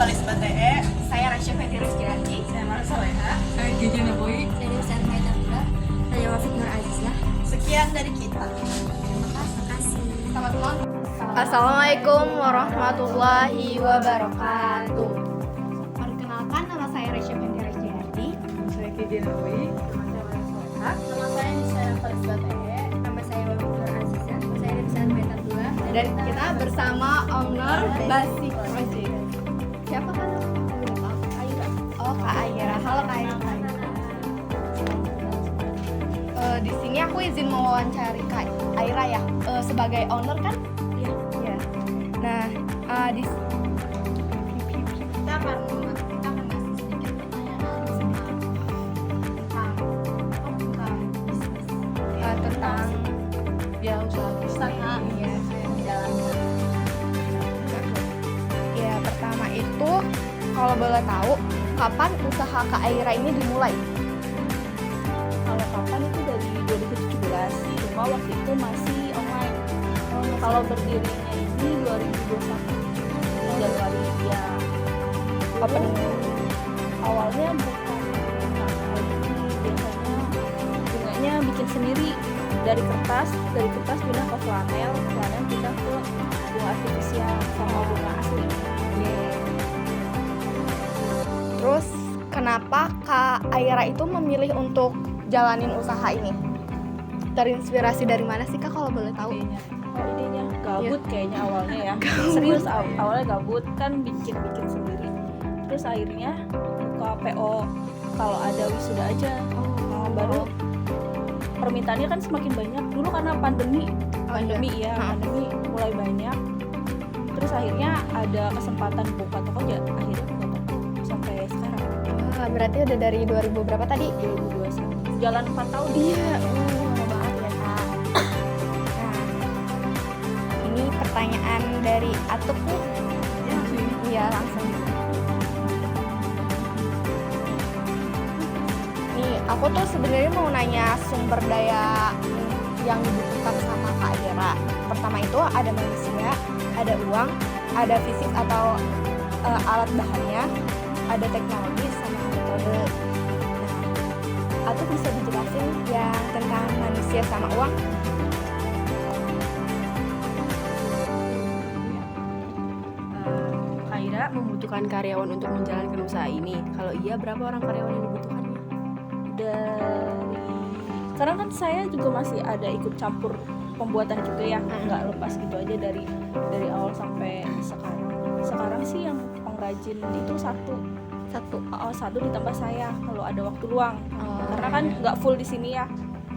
Kalisba TE. Saya Rasya Fetri Rizkyarti. Saya Mara Soleha. Saya Jeje Naboy. Saya Dewi Maida Pula. Saya Wafik Nur Azizah. Sekian dari kita. Terima kasih. Selamat malam. Assalamualaikum warahmatullahi wabarakatuh. Perkenalkan, nama saya Rasya Fetri Rizkyarti. Saya Jeje Naboy. Nama saya Mara Soleha. Nama saya Nisa Kalisba TE. Nama saya Wafik Nur Azizah. Saya Dewi Maida Pula. Dan kita bersama owner Basic Project. Siapa kan? Aira. Oh, Kak Aira. Halo Kak Aira. Di sini aku izin mewawancari Kak Aira ya. Sebagai owner kan? Iya. Iya. Nah, di Kita akan ngasih sedikit pertanyaan tentang bisnis. tentang Ya, usaha. Iya, yang dijalankan. ya pertama itu kalau boleh tahu kapan usaha Kak Aira ini dimulai? Kalau kapan itu dari 2017, cuma waktu itu masih online. Kalau berdirinya ini 2021 Januari ya. Opening. Awalnya bukan kayak gini, biasanya bunganya bikin sendiri dari kertas pindah ke flanel pindah ke bunga artifisial sama bunga asli. Terus kenapa Kak Aira itu memilih untuk jalanin usaha ini? Terinspirasi dari mana sih Kak kalau boleh tahu? Idenya gabut kayaknya awalnya ya. Serius awalnya gabut kan bikin sendiri. Terus akhirnya buka PO kalau ada wisuda aja. Baru permintaannya kan semakin banyak. Dulu karena pandemi mulai banyak. Terus akhirnya ada kesempatan buka toko aja. Akhirnya buka toko sampai sekarang. Berarti udah dari 2000 berapa tadi? 2021. Jalan 4 tahun. Iya, lama banget ya Kak. Nah, ini pertanyaan dari Atuk nih. Iya, langsung. Nih, aku tuh sebenarnya mau nanya sumber daya yang dibutuhkan sama Kak Aira. Pertama itu ada manusia, ada uang, ada fisik atau alat bahannya, ada teknologi sama metode. Nah, atau bisa dijelasin ya tentang manusia sama uang? Aira membutuhkan karyawan untuk menjalankan usaha ini. Kalau iya, berapa orang karyawan yang dibutuhkannya? Dari sekarang kan saya juga masih ada ikut campur pembuatan juga ya, nggak lepas gitu aja dari awal sampai sekarang sih yang pengrajin itu satu ditambah saya kalau ada waktu luang. Karena kan nggak full di sini ya,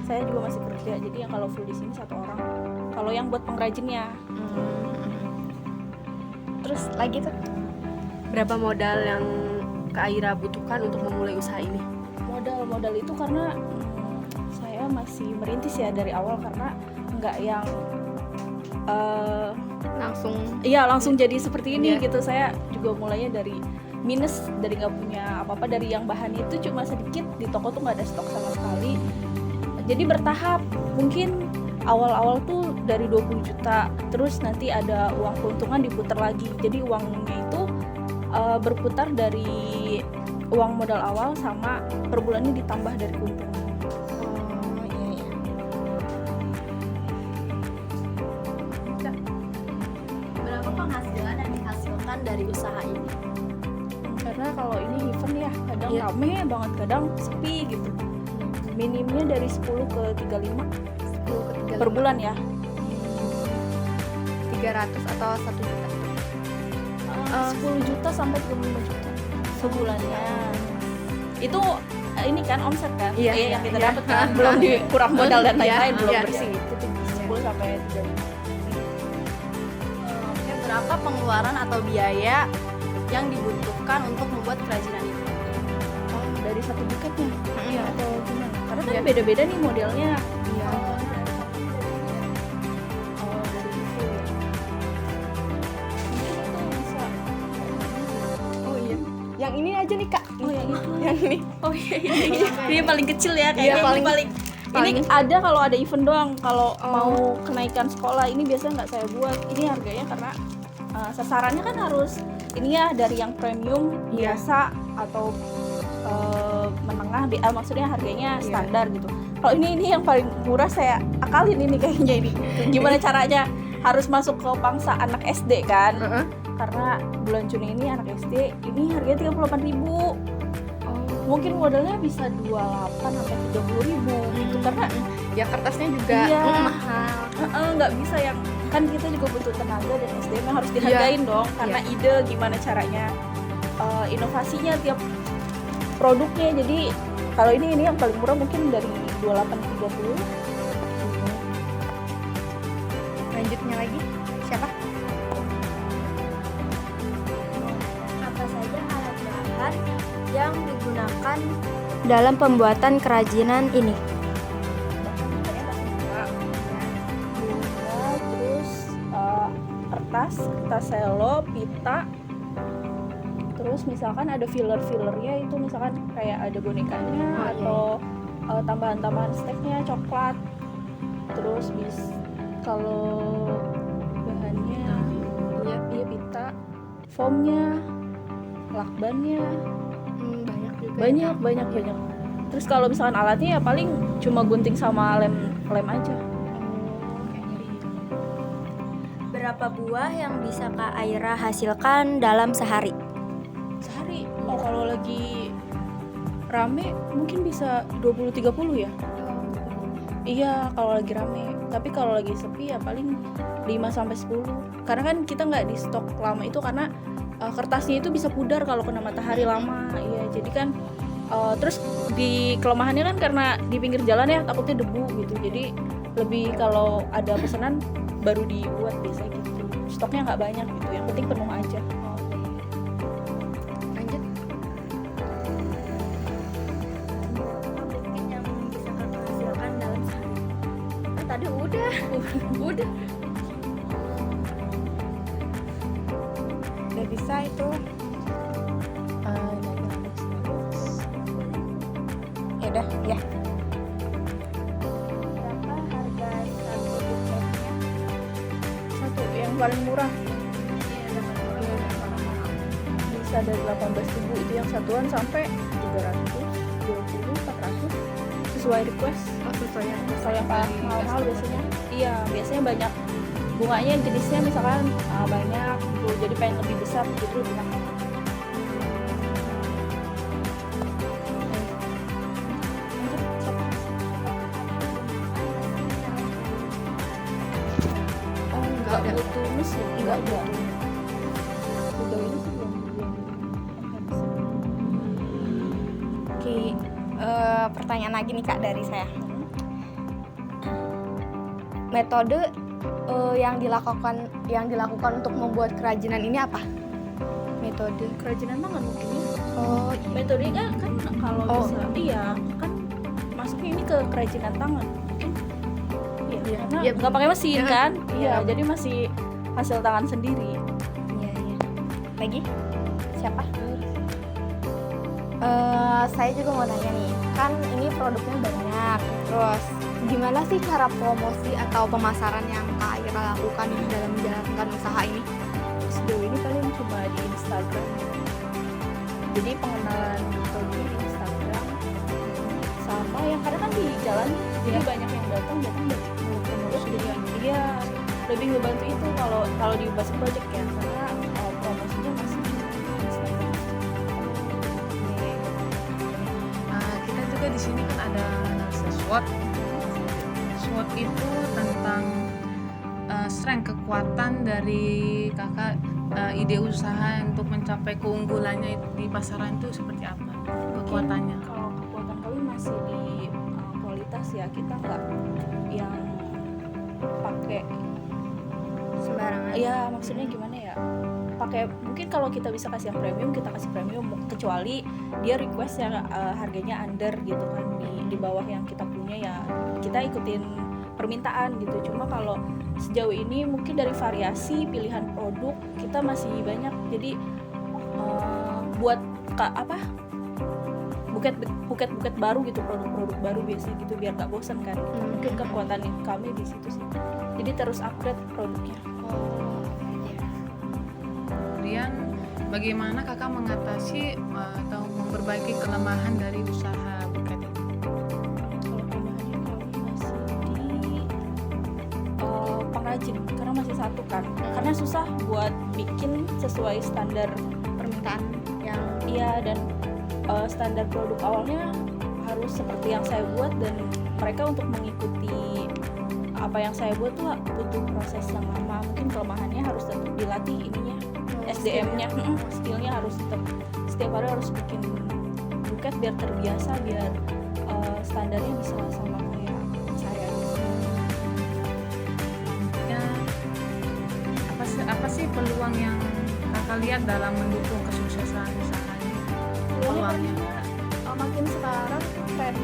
saya juga masih kerja, jadi yang kalau full di sini 1 orang kalau yang buat pengrajinnya. Terus lagi tuh Berapa modal yang Kak Aira butuhkan untuk memulai usaha ini? Modal itu karena saya masih merintis ya dari awal, karena nggak yang langsung jadi seperti ini gitu. Saya juga mulainya dari minus, dari nggak punya apa-apa, dari yang bahannya itu cuma sedikit, di toko tuh nggak ada stok sama sekali. Jadi bertahap, mungkin awal-awal tuh dari 20 juta, terus nanti ada uang keuntungan diputar lagi. Jadi uangnya itu berputar dari uang modal awal sama per bulannya ditambah dari keuntungan. Berapa penghasilan yang dihasilkan dari usaha ini? Karena kalau ini event ya kadang rame banget, kadang sepi gitu. Minimnya dari 10 ke 35 per bulan ya. 300 atau 1 juta? 10 juta sampai 35 juta sebulannya. Itu ini kan omset kan? Yang kita dapat kan, belum kurang modal dan lain-lain, belum bersih. Itu 10 sampai 35. Oke, berapa pengeluaran atau biaya yang dibutuhkan untuk membuat kerajinan itu? Dari satu buketnya atau gimana? Karena kan beda-beda nih modelnya. Dari itu ya. Mungkin itu bisa. Oh iya. Yang ini aja nih Kak. Oh yang itu. Yang ini. Oh iya. Ini paling kecil ya kayaknya. Iya, paling ini ada kalau ada event doang. Kalau mau kenaikan sekolah ini biasanya nggak saya buat. Ini harganya karena sasarannya kan harus ini ya dari yang premium Iya. biasa atau menengah, maksudnya harganya Iya. standar gitu. Kalau ini yang paling murah saya akalin ini kayaknya ini. Gimana caranya? Harus masuk ke pangsa anak SD kan? Karena bulan Juni ini anak SD ini harganya 38.000. Mungkin modalnya bisa 28 sampai 30.000 gitu karena Ya kertasnya juga Iya. mahal. nggak bisa yang kan kita juga butuh tenaga dan SDM yang harus dihargain dong karena ide gimana caranya inovasinya tiap produknya. Jadi kalau ini yang paling murah mungkin dari 28-30. Lanjutnya lagi siapa? Apa saja alat bahan yang digunakan dalam pembuatan kerajinan ini? Bunga, terus kertas selo, pita, terus misalkan ada filler-fillernya itu misalkan kayak ada bonekanya atau tambahan-tambahan steknya, coklat. Terus kalau bahannya iya pita, foamnya, lakbannya, banyak. Terus kalau misalkan alatnya ya paling cuma gunting sama lem aja. Berapa buah yang bisa Kak Aira hasilkan dalam sehari? Sehari kalau lagi rame mungkin bisa 20-30 ya. Iya kalau lagi rame, tapi kalau lagi sepi ya paling 5-10. Karena kan kita nggak di stok lama itu karena kertasnya itu bisa pudar kalau kena matahari lama. Iya jadi kan terus di kelemahannya kan karena di pinggir jalan ya takutnya debu gitu. Jadi lebih kalau ada pesanan baru dibuat biasanya gitu. Stoknya nggak banyak gitu, yang penting penuh aja. Lanjut. Mungkin yang bisa Kakak hasilkan dalam sehari? Tadi udah. Udah bisa itu. Ya udah, ya. Berapa harga satu tiketnya? Satu yang paling murah bisa dari 18.000 itu yang satuan sampai 320, 400 sesuai request. Kalau yang paling mahal biasanya biasanya banyak bunganya, jenisnya misalkan banyak gitu, jadi pengen lebih besar gitu lebih mahal. Nggak butuh mesin, nggak butuh. Sejauh ini sih belum habis. Oke, pertanyaan lagi nih Kak dari saya. Metode yang dilakukan untuk membuat kerajinan ini apa? Metode Kerajinan tangan mungkin ya. Oh, Metodenya kan kalau bisa kan masuknya ini ke kerajinan tangan mungkin. Iya, karena nggak pakai mesin kan. Iya, jadi masih hasil tangan sendiri. iya. Lagi? Siapa? Saya juga mau nanya nih, kan ini produknya banyak. Terus gimana sih cara promosi atau pemasaran yang Kak Aira lakukan dalam menjalankan usaha ini? Sejauh ini paling cuma di Instagram. Jadi pengenalan produk di Instagram sama yang kadang kan di jalan, jadi banyak yang datang dari mulut jadi iya lebih ngebantu itu kalau di Basket Project ya, karena promosinya masih di Instagram. Kita juga di sini kan ada analisa SWOT. SWOT itu tentang strength, kekuatan dari kakak, ide usaha untuk mencapai keunggulannya di pasaran itu seperti apa kekuatannya. Kalau kekuatan kami masih di kualitas ya, kita nggak yang pakai Sembarangan. ya, maksudnya gimana ya, pakai mungkin kalau kita bisa kasih yang premium kita kasih premium, kecuali dia request yang harganya under gitu kan, di bawah yang kita punya ya kita ikutin permintaan gitu. Cuma kalau sejauh ini mungkin dari variasi pilihan produk kita masih banyak, jadi buat buket baru gitu, produk-produk baru biasanya gitu biar nggak bosan kan. Mungkin kekuatan kami di situ sih, jadi terus upgrade produknya. Kemudian bagaimana kakak mengatasi atau memperbaiki kelemahan dari usaha buket ini? Kalau kelemahannya kami masih di pengrajin karena masih satu kan. Karena susah buat bikin sesuai standar Permintaan yang iya dan standar produk awalnya harus seperti yang saya buat dan mereka untuk mengikuti apa yang saya buat tuh butuh proses yang lama. Mungkin kelemahannya harus tetap dilatih ininya SDM-nya, skillnya harus tetap setiap hari harus bikin buket biar terbiasa, biar standarnya bisa sama kayak saya gitu. Ya, apa sih peluang yang kakak lihat dalam mendukung kesuksesan usaha ini? Peluangnya? Makin sekarang tren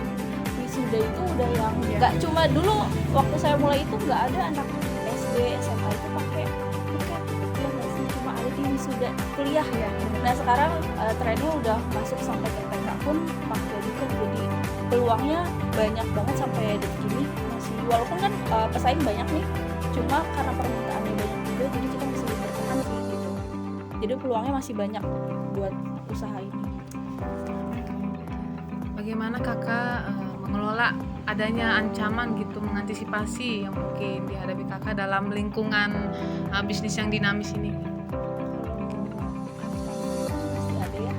wisuda itu udah yang nggak cuma dulu waktu saya mulai itu nggak ada anak SD SMA itu pakai buket ya nggak sih, cuma ada di wisuda kuliah ya. Nah sekarang trennya udah masuk sampai ke TK pun pakai buket, jadi peluangnya banyak banget sampai detik ini masih, walaupun kan pesaing banyak nih, cuma karena permintaannya banyak juga jadi kita masih bertahan sih gitu. Jadi peluangnya masih banyak buat usaha ini. Bagaimana kakak mengelola adanya ancaman gitu, mengantisipasi yang mungkin dihadapi kakak dalam lingkungan bisnis yang dinamis ini? Masih ada ya,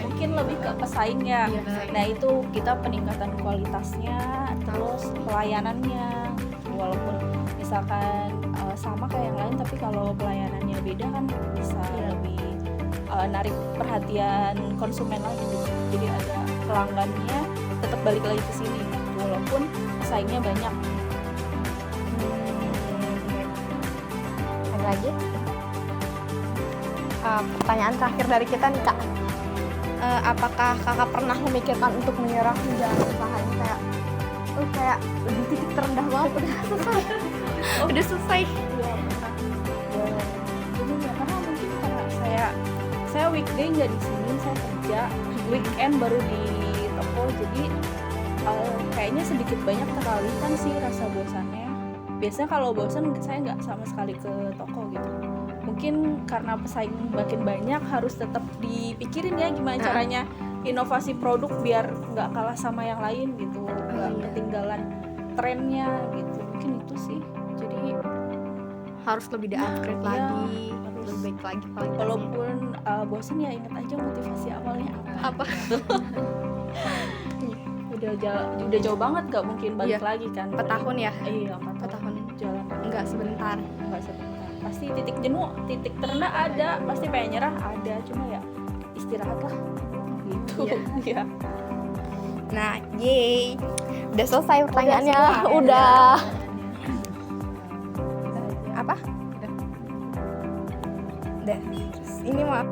mungkin lebih ke pesaingnya. Nah itu kita peningkatan kualitasnya, terus pelayanannya, walaupun misalkan sama kayak yang lain, tapi kalau pelayanannya beda kan bisa lebih narik perhatian konsumen lagi gitu. Jadi ada pelanggannya tetap balik lagi ke sini walaupun pesaingnya banyak. ada lagi. Pertanyaan terakhir dari kita nih Kak. Apakah kakak pernah memikirkan untuk menyerah menjalani usaha ini kayak di titik terendah banget udah selesai. Udah selesai. Iya pernah. Jadi ya karena mungkin karena saya weekday nggak di sini, saya kerja weekend baru di toko, jadi kayaknya sedikit banyak teralihkan sih rasa bosannya. Biasanya kalau bosan saya nggak sama sekali ke toko gitu. Mungkin karena pesaing makin banyak harus tetap dipikirin ya gimana caranya inovasi produk biar nggak kalah sama yang lain gitu, nggak ketinggalan trennya gitu. Mungkin itu sih. Jadi Harus lebih di-upgrade Iya, lagi, harus. lebih baik lagi kualitasnya. walaupun bosan ya ingat aja motivasi awalnya Apa? udah jauh banget gak mungkin balik Iya. lagi kan. 4 tahun ya? Iya 4 4 tahun. jalan Enggak sebentar. nggak sebentar, pasti titik jenuh, titik terendah ada, pasti pengen nyerah ada, cuma ya istirahat lah gitu. Iya. Ya. Nah, yeay. Udah selesai pertanyaannya. semua. Udah. Apa? Udah. Terus ini mah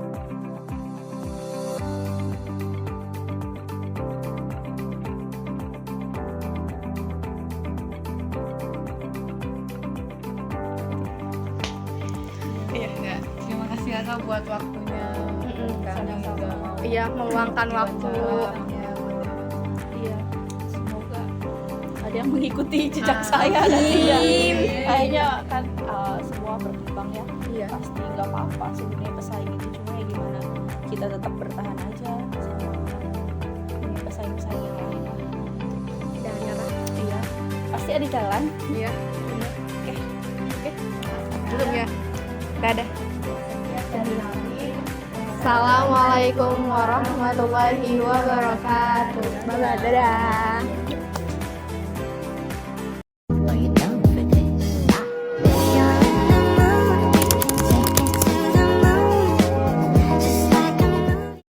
Ya, terima kasih kakak buat waktunya. Kami juga mau iya meluangkan waktu. Iya, semoga ada yang mengikuti jejak saya nantinya. Kayaknya kan semua berkembang ya. Iya. Pasti nggak apa-apa sebenarnya pesaing itu, cuma ya gimana kita tetap bertahan aja sama pesaing-pesaing yang lain lah. Jangan nyerah. Iya, pasti ada jalan. Iya. Oke. Belum ya? Dadah. Assalamualaikum warahmatullahi wabarakatuh. Dadah.